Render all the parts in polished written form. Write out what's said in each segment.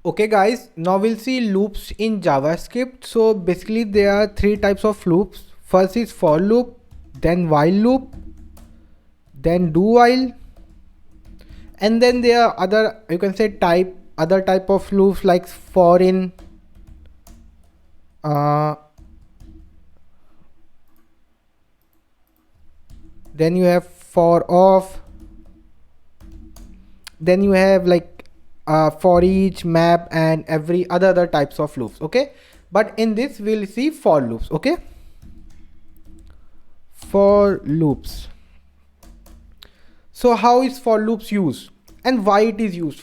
Okay guys, now we'll see loops in JavaScript. So basically there are three types of loops. First is for loop, then while loop, then do while, and then there are other, you can say other type of loops like for in, uh, then you have for off, then you have like for each, map, and every other types of loops. Okay, but in this we'll see for loops. Okay, for loops. So how is for loops used and why it is used?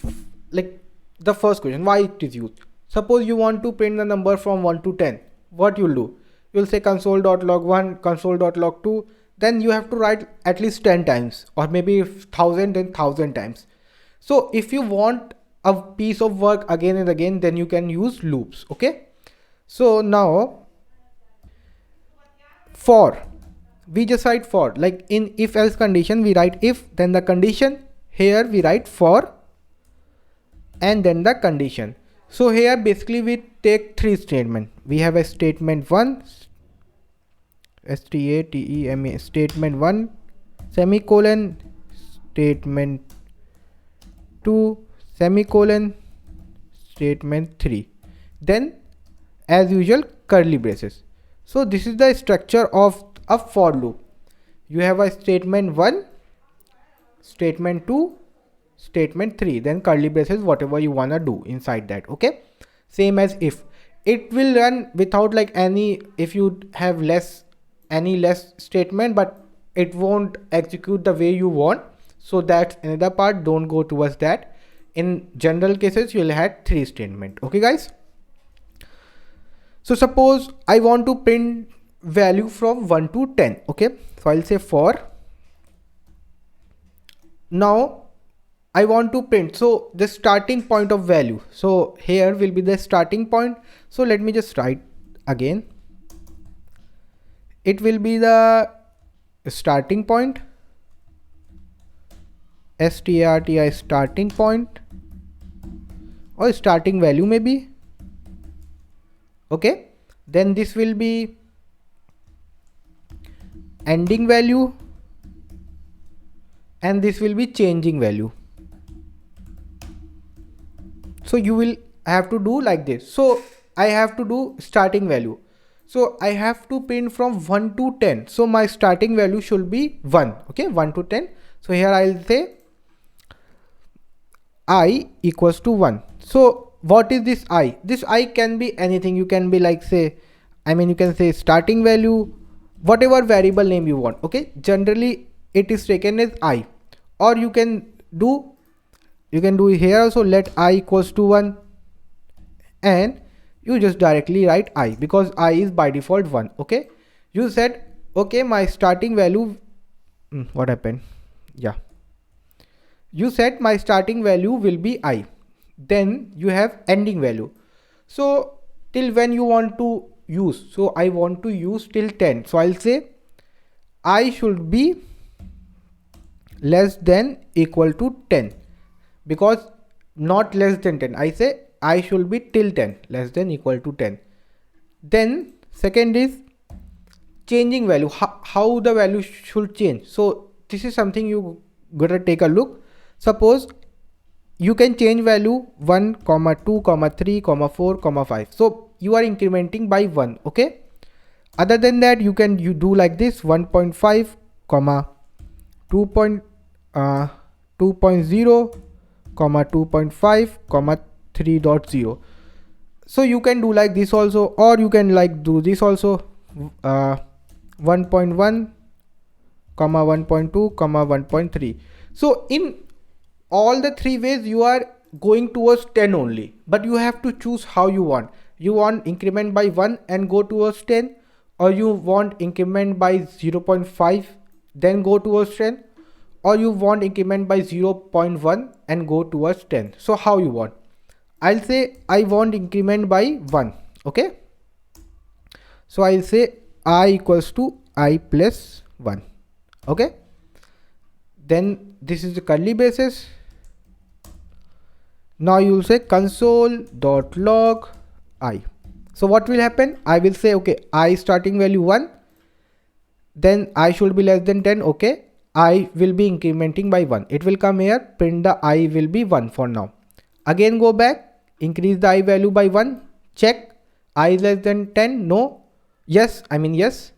Like the first question, why it is used? Suppose you want to print the number from 1 to 10. What you'll do? You'll say console.log1, console.log2. Then you have to write at least 10 times or maybe 1000 and 1000 times. So if you want a piece of work again and again, then you can use loops. Okay. So now for, we just write for, like in if else condition we write if, then the condition. Here we write for and then the condition. So here basically we take three statements. We have a statement 1, STATEMA, statement 1 semicolon, statement 2 semicolon, statement 3, then as usual curly braces. So this is the structure of a for loop. You have a statement 1, statement 2, statement 3, then curly braces, whatever you wanna do inside that. Okay, same as if. It will run without like any, if you have any less statement, but it won't execute the way you want. So that's another part, don't go towards that. In general cases you will have three statement. Okay guys, so suppose I want to print value from 1 to 10. Okay, so I'll say for. Now I want to print, so the starting point of value, so here will be the starting point. So let me just write again, it will be the starting point, STRTI starting point, or starting value maybe. Okay, then this will be ending value, and this will be changing value. So you will have to do like this. So I have to do starting value, so I have to print from 1 to 10. So my starting value should be 1. Okay, 1 to 10. So here I'll say I equals to 1. So what is this I? This I can be anything. You can be like say, you can say starting value, whatever variable name you want. Okay, generally it is taken as I, or you can do here also, let I equals to 1, and you just directly write I, because I is by default 1. Okay, you said okay, my starting value, what happened, yeah, you said my starting value will be I, then you have ending value. So till when you want to use, so I want to use till 10. So I'll say I should be less than equal to 10, because not less than 10, I say I should be till 10, less than equal to 10. Then second is changing value, how the value should change. So this is something you gotta take a look. Suppose you can change value 1 comma 2 comma 3 comma 4 comma 5. So you are incrementing by 1. Okay, other than that you do like this, 1.5 comma 2.0 comma 2.5 comma 3.0. so you can do like this also, or you can like do this also, 1.1 comma 1.2 comma 1.3. so in all the three ways you are going towards 10 only, but you have to choose how you want. You want increment by 1 and go towards 10, or you want increment by 0.5 then go towards 10, or you want increment by 0.1 and go towards 10. So how you want? I'll say I want increment by 1. Okay, so I'll say I equals to I plus 1. Okay, then this is the curly braces, Now you will say console.log I. So what will happen? I will say, okay, I starting value 1, then I should be less than 10. Okay, I will be incrementing by 1. It will come here, print the I will be 1 for now. Again go back, increase the I value by 1, check, I is less than 10, no, yes, yes.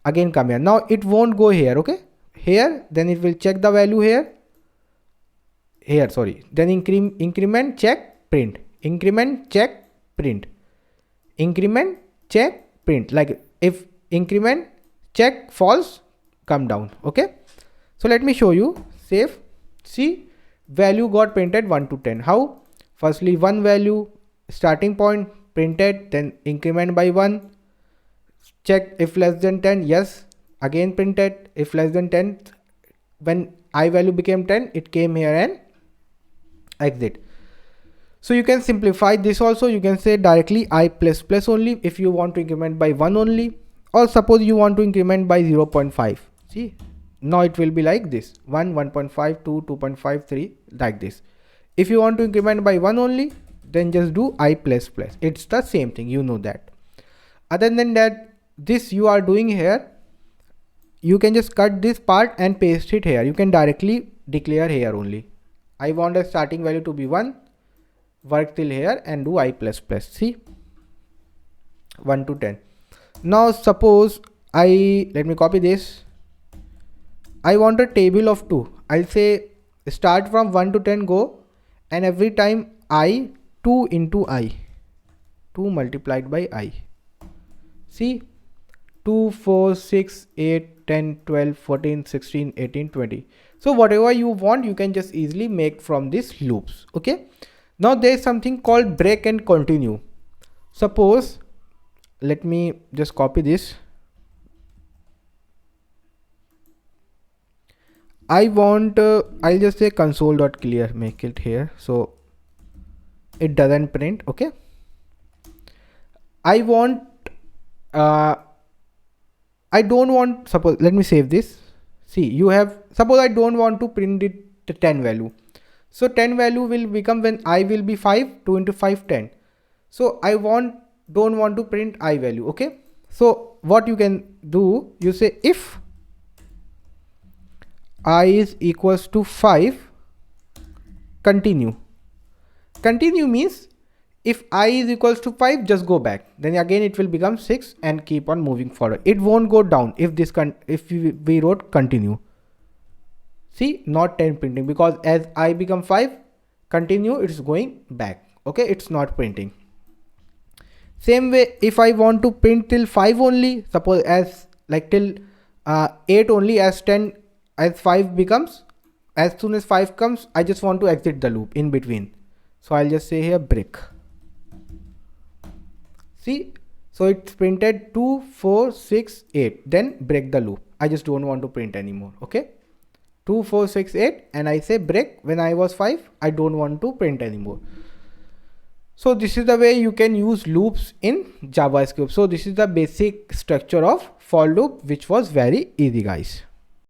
Again come here. Now it won't go here, okay, here, then it will check the value here, sorry, then increment, check, print, increment, check, print, increment, check, print. Like if increment, check, false, come down. Okay, so let me show you. Save. See, value got printed 1 to 10. How? Firstly 1 value, starting point printed, then increment by 1, check if less than 10, yes, again printed if less than 10. When I value became 10, it came here and exit. So you can simplify this also. You can say directly I plus plus only if you want to increment by 1 only, or suppose you want to increment by 0.5. See, now it will be like this: 1, 1.5, 2, 2.5, 3, like this. If you want to increment by 1 only, then just do I plus plus. It's the same thing, you know that. Other than that, this you are doing here, you can just cut this part and paste it here. You can directly declare here only, I want a starting value to be 1, work till here and do I plus plus. See, 1 to 10. Now suppose let me copy this. I want a table of 2. I'll say start from 1 to 10, go, and every time I, 2 into I, 2 multiplied by I. See, 2, 4, 6, 8, 10, 12, 14, 16, 18, 20. So whatever you want, you can just easily make from these loops. Okay. Now there is something called break and continue. Suppose, let me just copy this. I want, I'll just say console.clear, make it here, so it doesn't print. Okay. I want, I don't want, suppose, let me save this. See, you have, suppose I don't want to print it the 10 value. So 10 value will become when I will be 5, 2 into 5, 10. So I don't want to print I value. Okay. So what you can do, you say if I is equals to 5, continue. Continue means if I is equals to 5, just go back. Then again it will become 6 and keep on moving forward. It won't go down if this if we wrote continue. See, not 10 printing, because as I become 5, continue, it's going back. Okay, it's not printing. Same way, if I want to print till 5 only, suppose as like till 8 only, as 10, as 5 becomes, as soon as 5 comes, I just want to exit the loop in between. So I'll just say here break. See, so it's printed 2, 4, 6, 8, then break the loop. I just don't want to print anymore. Okay. 2, 4, 6, 8, and I say break when I was 5, I don't want to print anymore. So this is the way you can use loops in JavaScript. So this is the basic structure of for loop, which was very easy, guys.